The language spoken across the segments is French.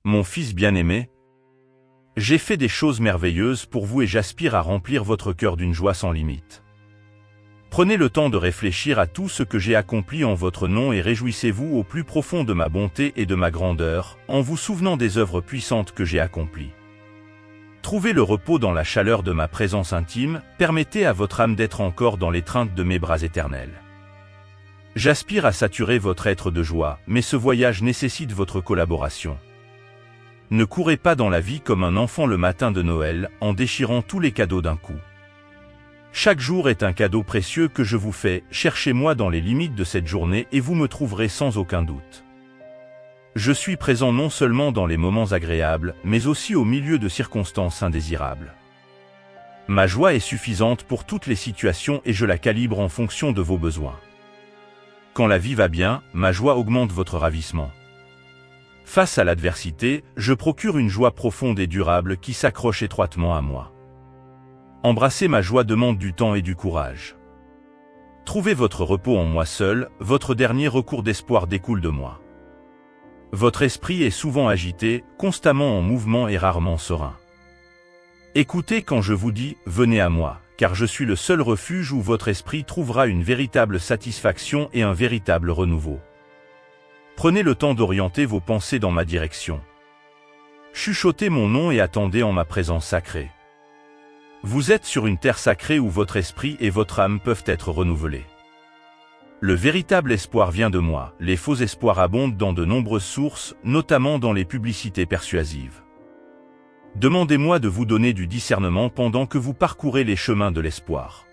Mon fils bien-aimé, j'ai fait des choses merveilleuses pour vous et j'aspire à remplir votre cœur d'une joie sans limite. Prenez le temps de réfléchir à tout ce que j'ai accompli en votre nom et réjouissez-vous au plus profond de ma bonté et de ma grandeur, en vous souvenant des œuvres puissantes que j'ai accomplies. Trouvez le repos dans la chaleur de ma présence intime, permettez à votre âme d'être encore dans l'étreinte de mes bras éternels. J'aspire à saturer votre être de joie, mais ce voyage nécessite votre collaboration. Ne courez pas dans la vie comme un enfant le matin de Noël, en déchirant tous les cadeaux d'un coup. Chaque jour est un cadeau précieux que je vous fais, cherchez-moi dans les limites de cette journée et vous me trouverez sans aucun doute. Je suis présent non seulement dans les moments agréables, mais aussi au milieu de circonstances indésirables. Ma joie est suffisante pour toutes les situations et je la calibre en fonction de vos besoins. Quand la vie va bien, ma joie augmente votre ravissement. Face à l'adversité, je procure une joie profonde et durable qui s'accroche étroitement à moi. Embrasser ma joie demande du temps et du courage. Trouvez votre repos en moi seul, votre dernier recours d'espoir découle de moi. Votre esprit est souvent agité, constamment en mouvement et rarement serein. Écoutez quand je vous dis « venez à moi », car je suis le seul refuge où votre esprit trouvera une véritable satisfaction et un véritable renouveau. Prenez le temps d'orienter vos pensées dans ma direction. Chuchotez mon nom et attendez en ma présence sacrée. Vous êtes sur une terre sacrée où votre esprit et votre âme peuvent être renouvelés. Le véritable espoir vient de moi, les faux espoirs abondent dans de nombreuses sources, notamment dans les publicités persuasives. Demandez-moi de vous donner du discernement pendant que vous parcourez les chemins de l'espoir.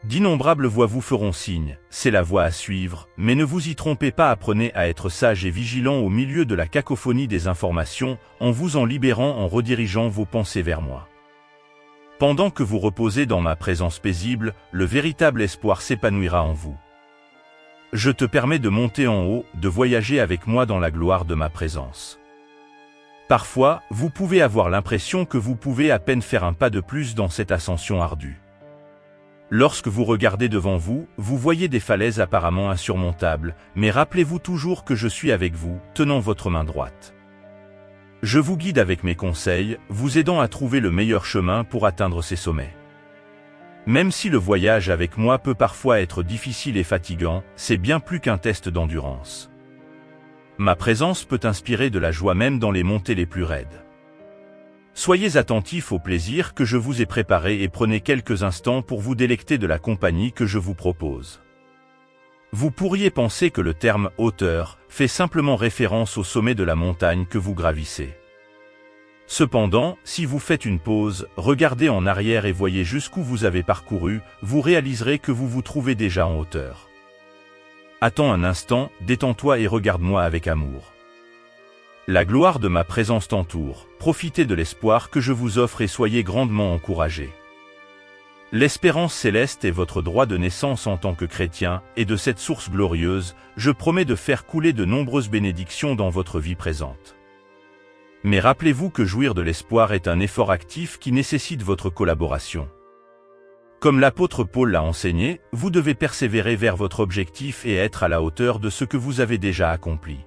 D'innombrables voies vous feront signe, c'est la voie à suivre, mais ne vous y trompez pas, apprenez à être sage et vigilant au milieu de la cacophonie des informations, en vous en libérant, en redirigeant vos pensées vers moi. Pendant que vous reposez dans ma présence paisible, le véritable espoir s'épanouira en vous. Je te permets de monter en haut, de voyager avec moi dans la gloire de ma présence. Parfois, vous pouvez avoir l'impression que vous pouvez à peine faire un pas de plus dans cette ascension ardue. Lorsque vous regardez devant vous, vous voyez des falaises apparemment insurmontables, mais rappelez-vous toujours que je suis avec vous, tenant votre main droite. Je vous guide avec mes conseils, vous aidant à trouver le meilleur chemin pour atteindre ces sommets. Même si le voyage avec moi peut parfois être difficile et fatigant, c'est bien plus qu'un test d'endurance. Ma présence peut inspirer de la joie même dans les montées les plus raides. Soyez attentifs au plaisir que je vous ai préparé et prenez quelques instants pour vous délecter de la compagnie que je vous propose. Vous pourriez penser que le terme « hauteur » fait simplement référence au sommet de la montagne que vous gravissez. Cependant, si vous faites une pause, regardez en arrière et voyez jusqu'où vous avez parcouru, vous réaliserez que vous vous trouvez déjà en hauteur. Attends un instant, détends-toi et regarde-moi avec amour. La gloire de ma présence t'entoure, profitez de l'espoir que je vous offre et soyez grandement encouragés. L'espérance céleste est votre droit de naissance en tant que chrétien, et de cette source glorieuse, je promets de faire couler de nombreuses bénédictions dans votre vie présente. Mais rappelez-vous que jouir de l'espoir est un effort actif qui nécessite votre collaboration. Comme l'apôtre Paul l'a enseigné, vous devez persévérer vers votre objectif et être à la hauteur de ce que vous avez déjà accompli.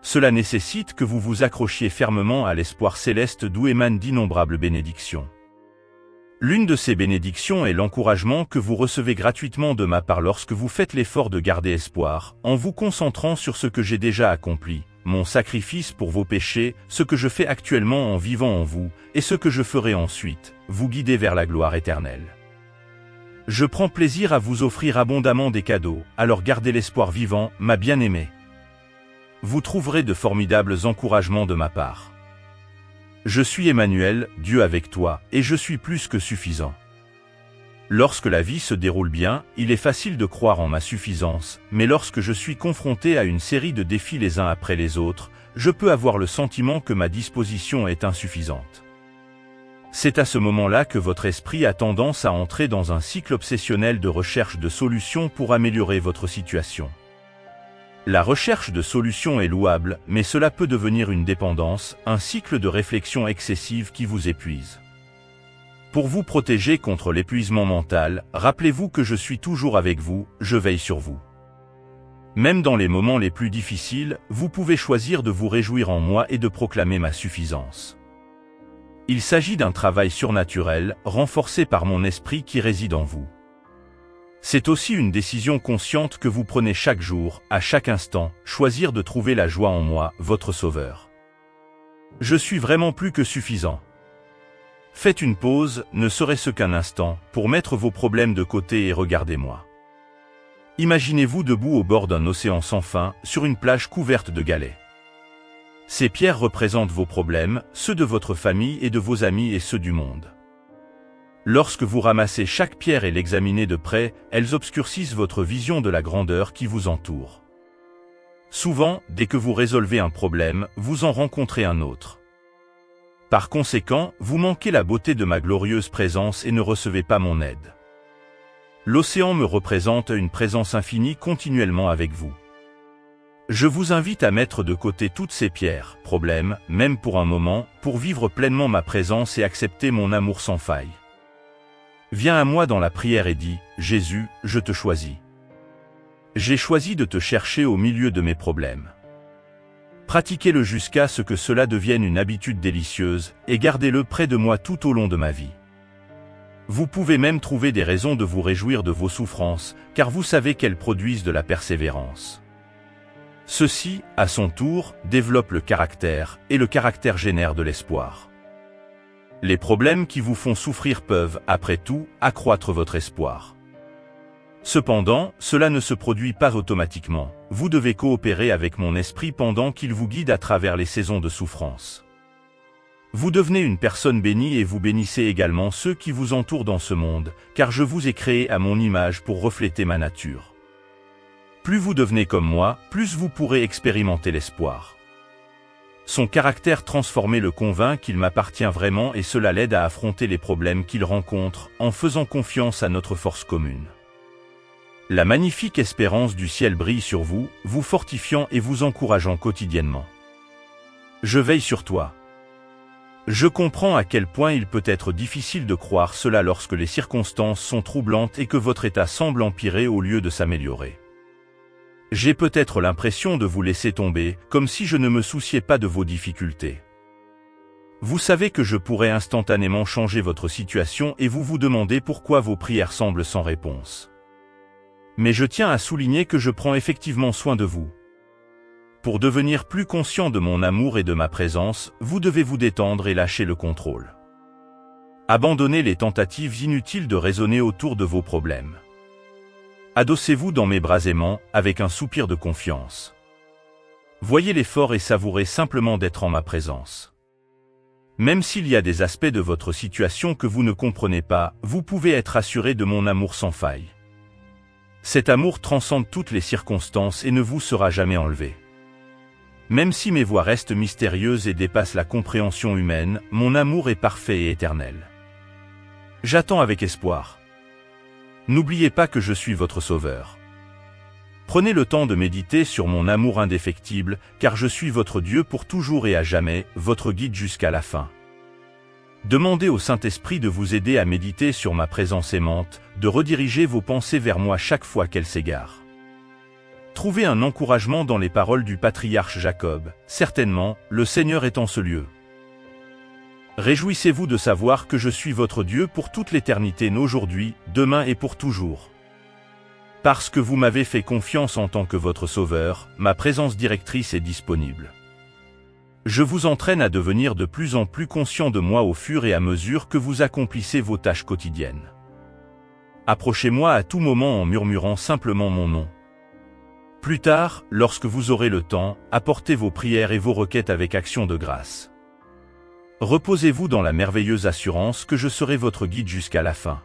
Cela nécessite que vous vous accrochiez fermement à l'espoir céleste d'où émanent d'innombrables bénédictions. L'une de ces bénédictions est l'encouragement que vous recevez gratuitement de ma part lorsque vous faites l'effort de garder espoir, en vous concentrant sur ce que j'ai déjà accompli, mon sacrifice pour vos péchés, ce que je fais actuellement en vivant en vous, et ce que je ferai ensuite, vous guider vers la gloire éternelle. Je prends plaisir à vous offrir abondamment des cadeaux, alors gardez l'espoir vivant, ma bien-aimée. Vous trouverez de formidables encouragements de ma part. Je suis Emmanuel, Dieu avec toi, et je suis plus que suffisant. Lorsque la vie se déroule bien, il est facile de croire en ma suffisance, mais lorsque je suis confronté à une série de défis les uns après les autres, je peux avoir le sentiment que ma disposition est insuffisante. C'est à ce moment-là que votre esprit a tendance à entrer dans un cycle obsessionnel de recherche de solutions pour améliorer votre situation. La recherche de solutions est louable, mais cela peut devenir une dépendance, un cycle de réflexion excessive qui vous épuise. Pour vous protéger contre l'épuisement mental, rappelez-vous que je suis toujours avec vous, je veille sur vous. Même dans les moments les plus difficiles, vous pouvez choisir de vous réjouir en moi et de proclamer ma suffisance. Il s'agit d'un travail surnaturel, renforcé par mon esprit qui réside en vous. C'est aussi une décision consciente que vous prenez chaque jour, à chaque instant, choisir de trouver la joie en moi, votre Sauveur. Je suis vraiment plus que suffisant. Faites une pause, ne serait-ce qu'un instant, pour mettre vos problèmes de côté et regardez-moi. Imaginez-vous debout au bord d'un océan sans fin, sur une plage couverte de galets. Ces pierres représentent vos problèmes, ceux de votre famille et de vos amis et ceux du monde. Lorsque vous ramassez chaque pierre et l'examinez de près, elles obscurcissent votre vision de la grandeur qui vous entoure. Souvent, dès que vous résolvez un problème, vous en rencontrez un autre. Par conséquent, vous manquez la beauté de ma glorieuse présence et ne recevez pas mon aide. L'océan me représente une présence infinie continuellement avec vous. Je vous invite à mettre de côté toutes ces pierres, problèmes, même pour un moment, pour vivre pleinement ma présence et accepter mon amour sans faille. Viens à moi dans la prière et dis, Jésus, je te choisis. J'ai choisi de te chercher au milieu de mes problèmes. Pratiquez-le jusqu'à ce que cela devienne une habitude délicieuse, et gardez-le près de moi tout au long de ma vie. Vous pouvez même trouver des raisons de vous réjouir de vos souffrances, car vous savez qu'elles produisent de la persévérance. Ceci, à son tour, développe le caractère, et le caractère génère de l'espoir. Les problèmes qui vous font souffrir peuvent, après tout, accroître votre espoir. Cependant, cela ne se produit pas automatiquement. Vous devez coopérer avec mon esprit pendant qu'il vous guide à travers les saisons de souffrance. Vous devenez une personne bénie et vous bénissez également ceux qui vous entourent dans ce monde, car je vous ai créé à mon image pour refléter ma nature. Plus vous devenez comme moi, plus vous pourrez expérimenter l'espoir. Son caractère transformé le convainc qu'il m'appartient vraiment et cela l'aide à affronter les problèmes qu'il rencontre, en faisant confiance à notre force commune. La magnifique espérance du ciel brille sur vous, vous fortifiant et vous encourageant quotidiennement. Je veille sur toi. Je comprends à quel point il peut être difficile de croire cela lorsque les circonstances sont troublantes et que votre état semble empirer au lieu de s'améliorer. J'ai peut-être l'impression de vous laisser tomber, comme si je ne me souciais pas de vos difficultés. Vous savez que je pourrais instantanément changer votre situation et vous vous demandez pourquoi vos prières semblent sans réponse. Mais je tiens à souligner que je prends effectivement soin de vous. Pour devenir plus conscient de mon amour et de ma présence, vous devez vous détendre et lâcher le contrôle. Abandonnez les tentatives inutiles de raisonner autour de vos problèmes. Adossez-vous dans mes bras aimants, avec un soupir de confiance. Voyez l'effort et savourez simplement d'être en ma présence. Même s'il y a des aspects de votre situation que vous ne comprenez pas, vous pouvez être assuré de mon amour sans faille. Cet amour transcende toutes les circonstances et ne vous sera jamais enlevé. Même si mes voies restent mystérieuses et dépassent la compréhension humaine, mon amour est parfait et éternel. J'attends avec espoir. N'oubliez pas que je suis votre Sauveur. Prenez le temps de méditer sur mon amour indéfectible, car je suis votre Dieu pour toujours et à jamais, votre guide jusqu'à la fin. Demandez au Saint-Esprit de vous aider à méditer sur ma présence aimante, de rediriger vos pensées vers moi chaque fois qu'elles s'égarent. Trouvez un encouragement dans les paroles du patriarche Jacob, certainement, le Seigneur est en ce lieu. Réjouissez-vous de savoir que je suis votre Dieu pour toute l'éternité, aujourd'hui, demain et pour toujours. Parce que vous m'avez fait confiance en tant que votre Sauveur, ma présence directrice est disponible. Je vous entraîne à devenir de plus en plus conscient de moi au fur et à mesure que vous accomplissez vos tâches quotidiennes. Approchez-moi à tout moment en murmurant simplement mon nom. Plus tard, lorsque vous aurez le temps, apportez vos prières et vos requêtes avec action de grâce. Reposez-vous dans la merveilleuse assurance que je serai votre guide jusqu'à la fin.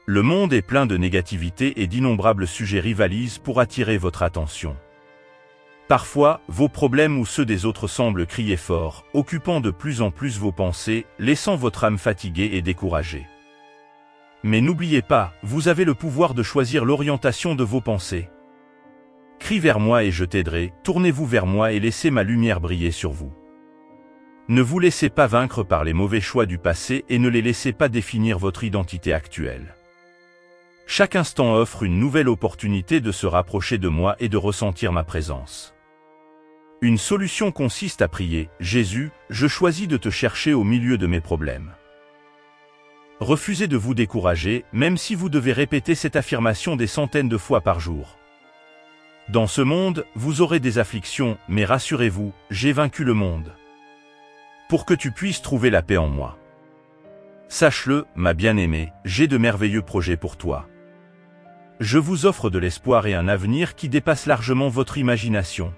Le monde est plein de négativité et d'innombrables sujets rivalisent pour attirer votre attention. Parfois, vos problèmes ou ceux des autres semblent crier fort, occupant de plus en plus vos pensées, laissant votre âme fatiguée et découragée. Mais n'oubliez pas, vous avez le pouvoir de choisir l'orientation de vos pensées. Crie vers moi et je t'aiderai, tournez-vous vers moi et laissez ma lumière briller sur vous. Ne vous laissez pas vaincre par les mauvais choix du passé et ne les laissez pas définir votre identité actuelle. Chaque instant offre une nouvelle opportunité de se rapprocher de moi et de ressentir ma présence. Une solution consiste à prier, « Jésus, je choisis de te chercher au milieu de mes problèmes. » Refusez de vous décourager, même si vous devez répéter cette affirmation des centaines de fois par jour. Dans ce monde, vous aurez des afflictions, mais rassurez-vous, j'ai vaincu le monde. Pour que tu puisses trouver la paix en moi. Sache-le, ma bien-aimée, j'ai de merveilleux projets pour toi. Je vous offre de l'espoir et un avenir qui dépasse largement votre imagination.